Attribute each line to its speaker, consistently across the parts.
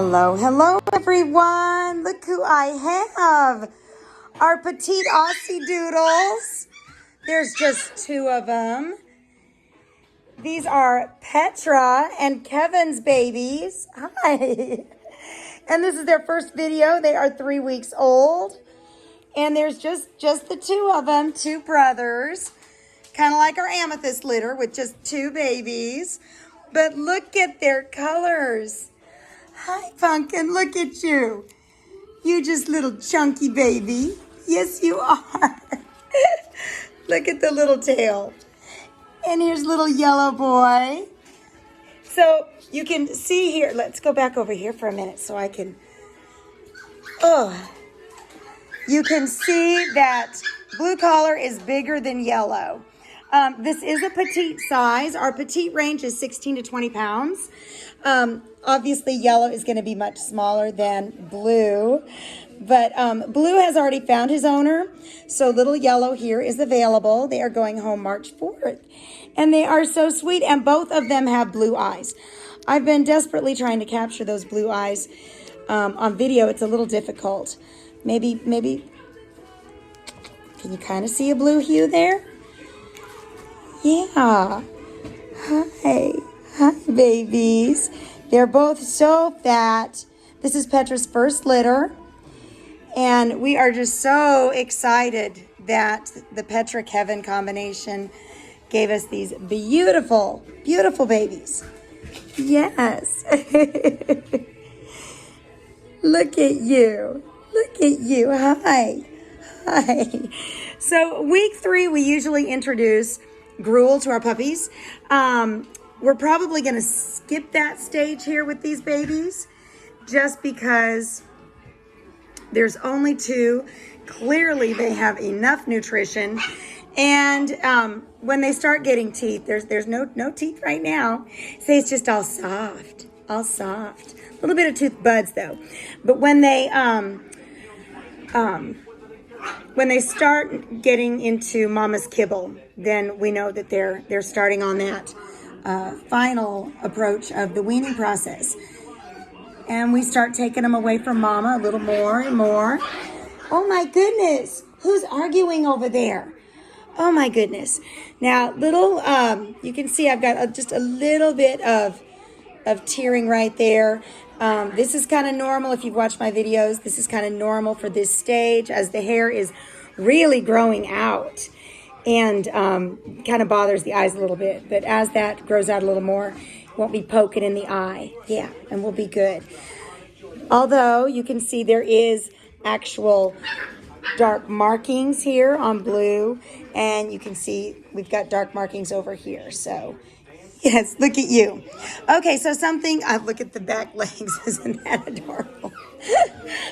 Speaker 1: Hello, hello everyone. Look who I have. Our Petite AussieDoodles. There's just two of them. These are Petra and Kevin's babies. Hi. And this is their first video. They are 3 weeks old. And there's just the two of them, two brothers. Kind of like our amethyst litter with just two babies. But look at their colors. Hi, Pumpkin, look at you. You just little chunky baby. Yes, you are. Look at the little tail. And here's little yellow boy. So you can see here, let's go back over here for a minute so I can, you can see that blue collar is bigger than yellow. This is a petite size. Our petite range is 16 to 20 pounds. Obviously, yellow is going to be much smaller than blue. But blue has already found his owner. So little yellow here is available. They are going home March 4th. And they are so sweet. And both of them have blue eyes. I've been desperately trying to capture those blue eyes on video. It's a little difficult. Maybe, can you kind of see a blue hue there? Yeah. Hi, babies. They're both so fat. This is Petra's first litter. And we are just so excited that the Petra-Kevin combination gave us these beautiful, beautiful babies. Yes. Look at you. Look at you. Hi. Hi. So week 3, we usually introduce gruel to our puppies. We're probably going to skip that stage here with these babies just because there's only 2. Clearly, they have enough nutrition. And when they start getting teeth, there's no teeth right now. So it's just all soft, all soft. A little bit of tooth buds though. But when they start getting into mama's kibble, then we know that they're starting on that final approach of the weaning process. And we start taking them away from mama a little more and more. Oh my goodness, who's arguing over there? Oh my goodness. Now, little, you can see I've got just a little bit of tearing right there. This is kind of normal if you've watched my videos. This is kind of normal for this stage as the hair is really growing out and kind of bothers the eyes a little bit. But as that grows out a little more, it won't be poking in the eye. Yeah, and we'll be good. Although you can see there is actual dark markings here on blue, and you can see we've got dark markings over here. So yes, look at you. Okay, so something, look at the back legs. Isn't that adorable?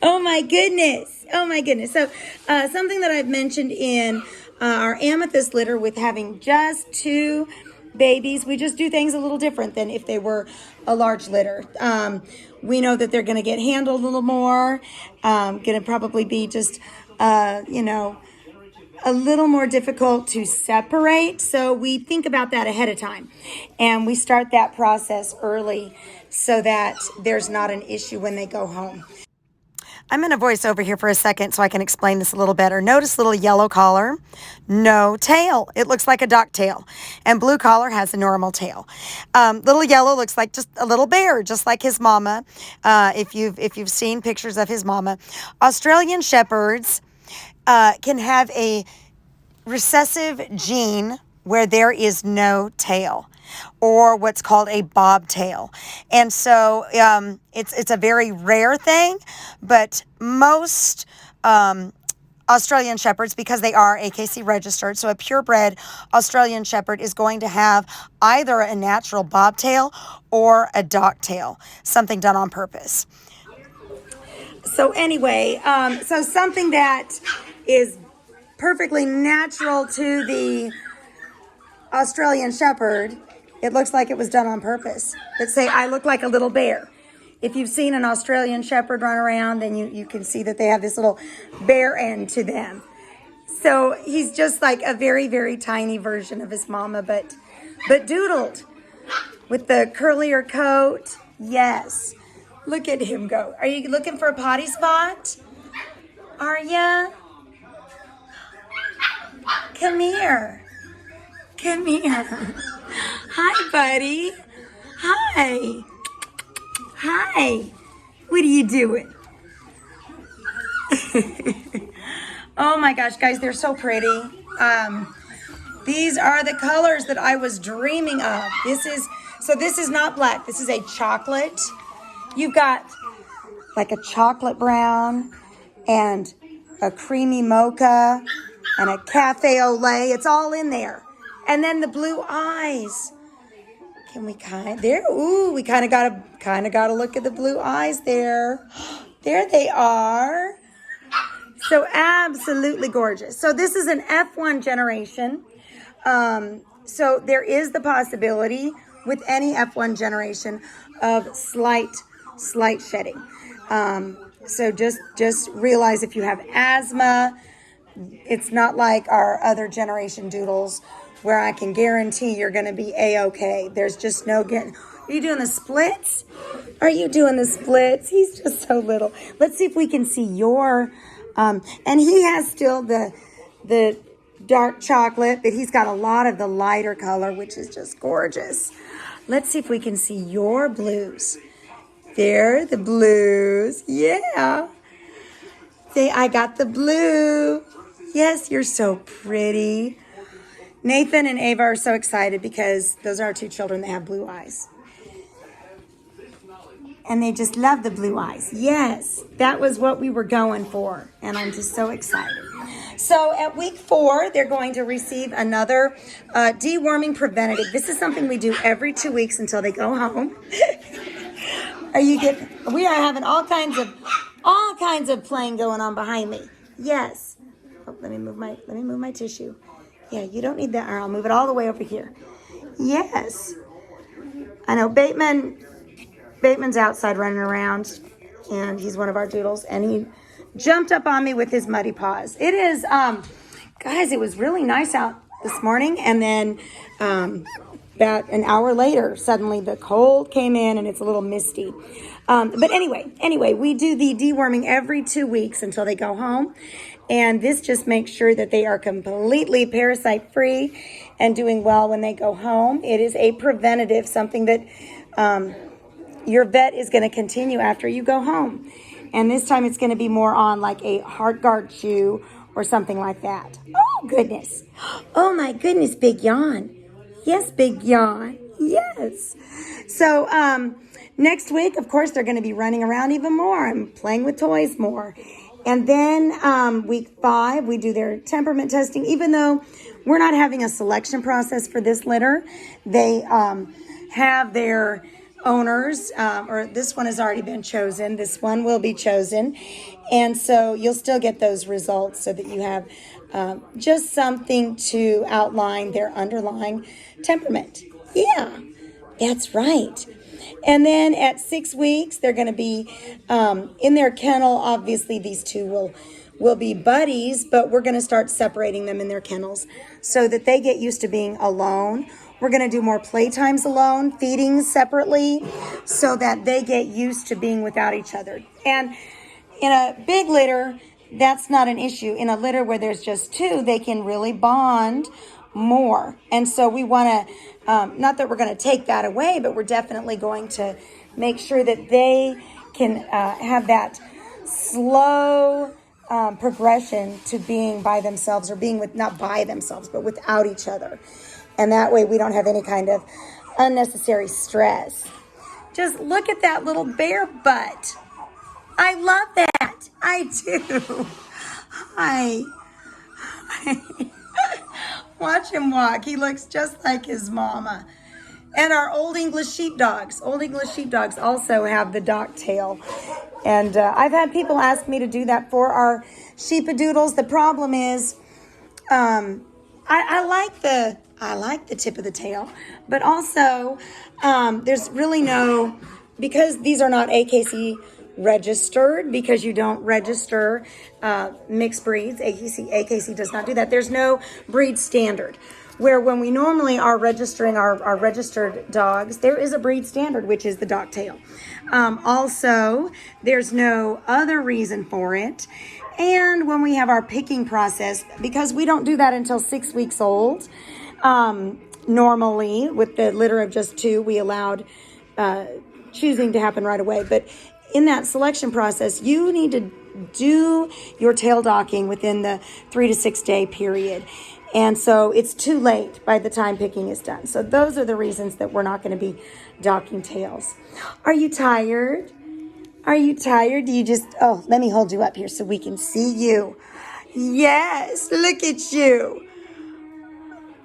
Speaker 1: Oh my goodness. Oh my goodness. So something that I've mentioned in our amethyst litter with having just 2 babies, we just do things a little different than if they were a large litter. We know that they're going to get handled a little more, going to probably be just, a little more difficult to separate. So we think about that ahead of time. And we start that process early so that there's not an issue when they go home. I'm going to voice over here for a second so I can explain this a little better. Notice little yellow collar, no tail. It looks like a duck tail. And blue collar has a normal tail. Little yellow looks like just a little bear, just like his mama. If you've seen pictures of his mama. Australian Shepherds can have a recessive gene where there is no tail, or what's called a bobtail. And so it's a very rare thing, but most Australian Shepherds, because they are AKC registered, so a purebred Australian Shepherd is going to have either a natural bobtail or a docktail, something done on purpose. So anyway, so something that is perfectly natural to the Australian Shepherd, it looks like it was done on purpose. Let's say I look like a little bear. If you've seen an Australian Shepherd run around, then you can see that they have this little bear end to them. So he's just like a very, very tiny version of his mama, but doodled with the curlier coat. Yes. Look at him go. Are you looking for a potty spot? Are ya? Come here. Come here. Hi, buddy. Hi. Hi. What are you doing? Oh my gosh, guys, they're so pretty. These are the colors that I was dreaming of. This is not black. This is a chocolate. You've got like a chocolate brown and a creamy mocha and a cafe au lait. It's all in there. And then the blue eyes. Can we we kind of got to look at the blue eyes there. There they are. So absolutely gorgeous. So this is an F1 generation. So there is the possibility with any F1 generation of slight shedding. So just realize if you have asthma, it's not like our other generation doodles where I can guarantee you're going to be A-okay. There's just no getting. Are you doing the splits? Are you doing the splits? He's just so little. Let's see if we can see your, and he has still the dark chocolate, but he's got a lot of the lighter color, which is just gorgeous. Let's see if we can see your blues. There, the blues. Yeah. Say, I got the blue. Yes, you're so pretty. Nathan and Ava are so excited because those are our two children that have blue eyes. And they just love the blue eyes. Yes, that was what we were going for. And I'm just so excited. So at week 4, they're going to receive another deworming preventative. This is something we do every 2 weeks until they go home. We are having all kinds of playing going on behind me. Yes. Oh, let me move my tissue. Yeah, you don't need that. I'll move it all the way over here. Yes. I know Bateman's outside running around, and he's one of our doodles, and he jumped up on me with his muddy paws. It is, guys, it was really nice out this morning, and then about an hour later, suddenly the cold came in, and it's a little misty. But anyway, we do the deworming every 2 weeks until they go home, and this just makes sure that they are completely parasite-free and doing well when they go home. It is a preventative, something that your vet is going to continue after you go home. And this time it's going to be more on like a heart guard chew or something like that. Oh, goodness. Oh, my goodness, big yawn. Yes, big yawn. Yes. So next week, of course, they're going to be running around even more and playing with toys more. And then week 5, we do their temperament testing. Even though we're not having a selection process for this litter, they have their owners, or this one has already been chosen. This one will be chosen. And so you'll still get those results so that you have just something to outline their underlying temperament. Yeah, that's right. And then at 6 weeks, they're going to be in their kennel. Obviously, these two will be buddies, but we're going to start separating them in their kennels so that they get used to being alone. We're going to do more playtimes alone, feeding separately, so that they get used to being without each other. And in a big litter, that's not an issue. In a litter where there's just 2, they can really bond more. And so we want to, not that we're going to take that away, but we're definitely going to make sure that they can have that slow progression to being by themselves, or being with, not by themselves, but without each other. And that way we don't have any kind of unnecessary stress. Just look at that little bear butt. I love that. I do. Hi. Watch him walk. He looks just like his mama. And our Old English sheepdogs. Old English sheepdogs also have the dock tail. And I've had people ask me to do that for our sheepadoodles. The problem is, I like the tip of the tail, but also there's really no, because these are not AKC registered, because you don't register mixed breeds. AKC does not do that. There's no breed standard. where when we normally are registering our registered dogs, there is a breed standard, which is the dock tail. Also, there's no other reason for it. And when we have our picking process, because we don't do that until 6 weeks old, normally with the litter of just 2, we allowed choosing to happen right away. But in that selection process, you need to do your tail docking within the 3 to 6 day period. And so it's too late by the time picking is done. So those are the reasons that we're not going to be docking tails. Are you tired? Are you tired? Do you just, oh, let me hold you up here so we can see you. Yes, look at you.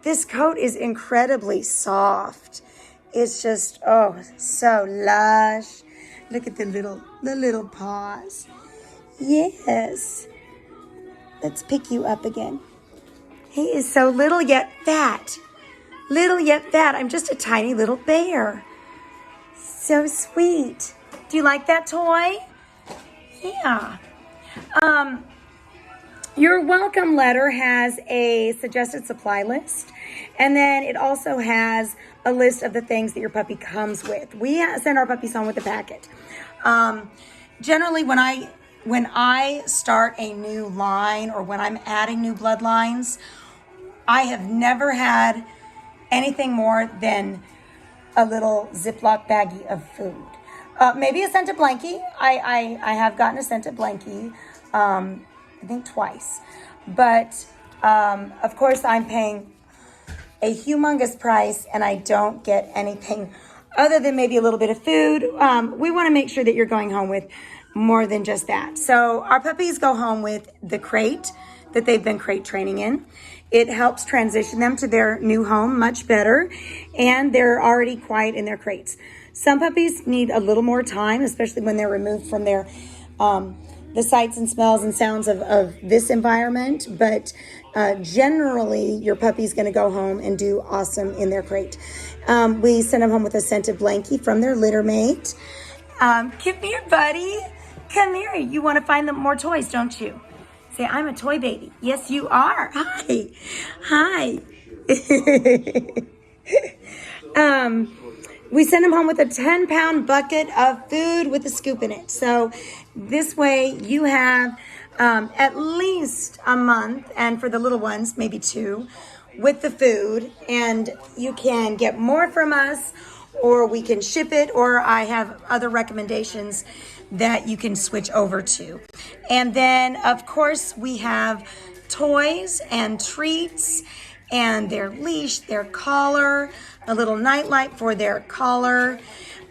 Speaker 1: This coat is incredibly soft. It's just, oh, so lush. Look at the little paws. Yes. Let's pick you up again. He is so little yet fat. Little yet fat. I'm just a tiny little bear. So sweet. Do you like that toy? Yeah. Your welcome letter has a suggested supply list, and then it also has a list of the things that your puppy comes with. We send our puppies home with a packet. Generally, when I start a new line or when I'm adding new bloodlines, I have never had anything more than a little Ziploc baggie of food. Maybe a scented blankie. I have gotten a scented blankie, I think twice. But, of course, I'm paying a humongous price and I don't get anything other than maybe a little bit of food. We want to make sure that you're going home with more than just that. So our puppies go home with the crate that they've been crate training in. It helps transition them to their new home much better, and they're already quiet in their crates. Some puppies need a little more time, especially when they're removed from their the sights and smells and sounds of this environment, but generally your puppy's going to go home and do awesome in their crate. We send them home with a scented blankie from their litter mate. Come here, buddy. Come here. You want to find them more toys, don't you? Say, I'm a toy baby. Yes, you are. Hi. Hi. We send them home with a 10-pound bucket of food with a scoop in it. So this way you have at least a month, and for the little ones, maybe 2, with the food. And you can get more from us, or we can ship it, or I have other recommendations that you can switch over to. And then, of course, we have toys and treats and their leash, their collar, a little nightlight for their collar,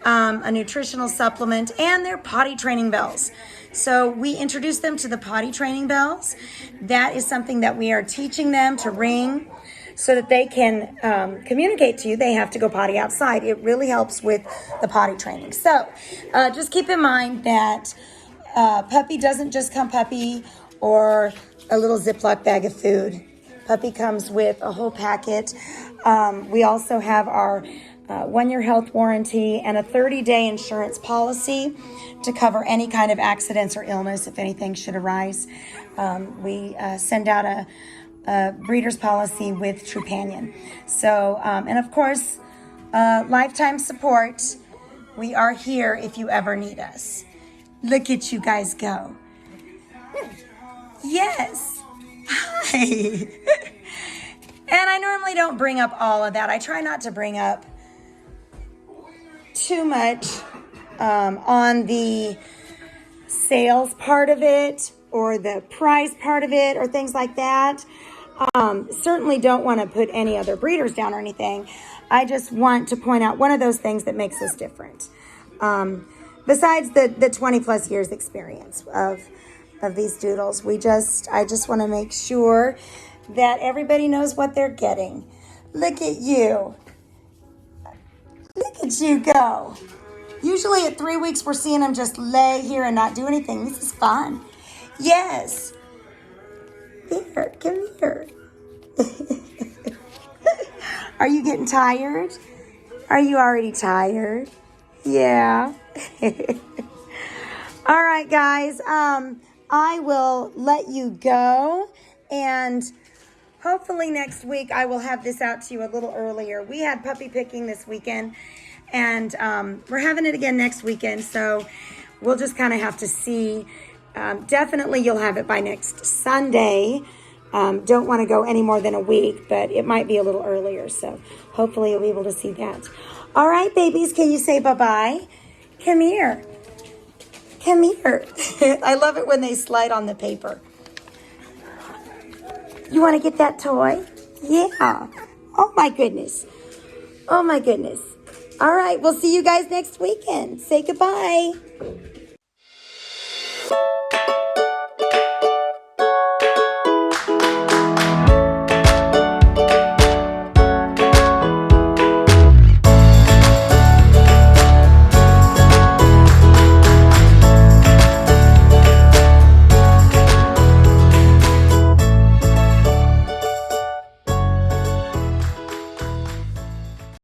Speaker 1: a nutritional supplement, and their potty training bells. So we introduce them to the potty training bells. That is something that we are teaching them to ring so that they can communicate to you. They have to go potty outside. It really helps with the potty training. So just keep in mind that puppy doesn't just come puppy or a little Ziploc bag of food. Puppy comes with a whole packet. We also have our 1-year health warranty and a 30-day insurance policy to cover any kind of accidents or illness if anything should arise. We send out a breeder's policy with Trupanion. So, and of course, lifetime support. We are here if you ever need us. Look at you guys go. Yes. Hi. And I normally don't bring up all of that. I try not to bring up too much on the sales part of it or the price part of it or things like that. Certainly don't want to put any other breeders down or anything. I just want to point out one of those things that makes us different. Besides the 20 plus years experience of these doodles, I just want to make sure that everybody knows what they're getting. Look at you. Look at you go. Usually at 3 weeks, we're seeing them just lay here and not do anything. This is fun. Yes. Here, come here. Are you getting tired? Are you already tired? Yeah. All right, guys. I will let you go. And hopefully next week I will have this out to you a little earlier. We had puppy picking this weekend, and we're having it again next weekend, so we'll just kind of have to see. Definitely you'll have it by next Sunday. Don't want to go any more than a week, but it might be a little earlier, so hopefully you'll be able to see that. All right, babies, can you say bye-bye? Come here. Come here. I love it when they slide on the paper. You want to get that toy? Yeah. Oh, my goodness. Oh, my goodness. All right, we'll see you guys next weekend. Say goodbye.